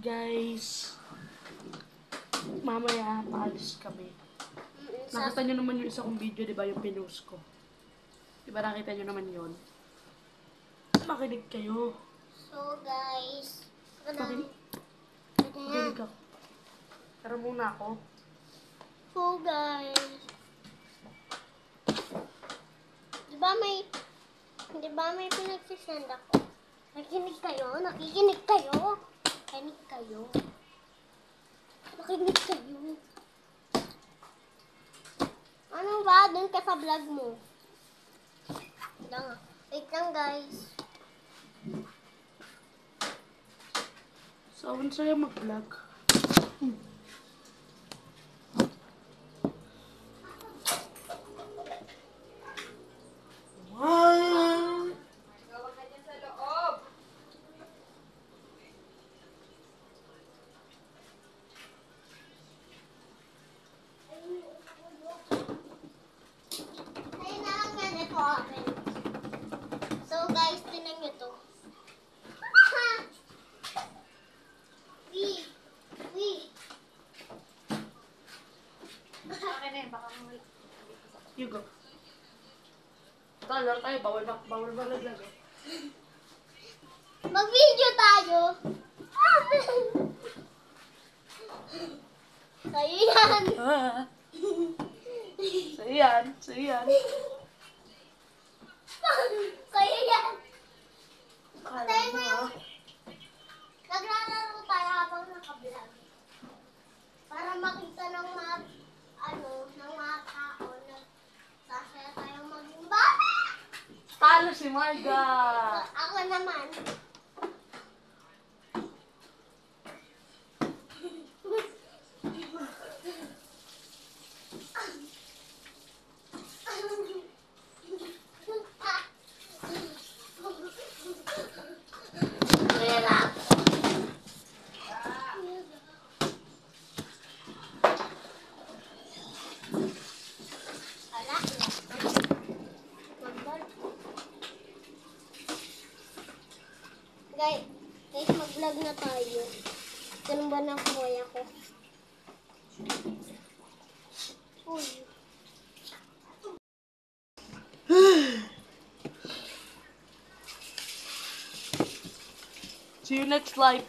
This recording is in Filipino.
Guys, mamaya paalis kami. Nakita nyo naman yung isa kong video, di ba? Yung pinost ko. Di ba nakita nyo naman yun? Makinig kayo. So guys, Makinig ako. Tara muna ako. So guys, di ba may pinagsisend ako? Nakikinig kayo? Nakikinig kayo? Nakikinig kayo? Nakikinig kayo? Ano ba? Doon ka sa vlog mo. Wait lang guys. So, ang saya mag-vlog. Wow! Ayun na lang yan. Ito open. So guys, tinan nyo to. You go. Talang tayo, bawal ba laglag eh. Mag-video tayo. Sa'yo yan. So yan, so yan. Sa'yo yan. Kala mo ha. Naglalaro tayo habang nakablog. Para makita ng mga, ng mga tao na sasaya tayo maging bata. Talo si Marga. Ako naman. Guys, mag-vlog na tayo. Ganun ba ng kuya ko? Uy. See you next live.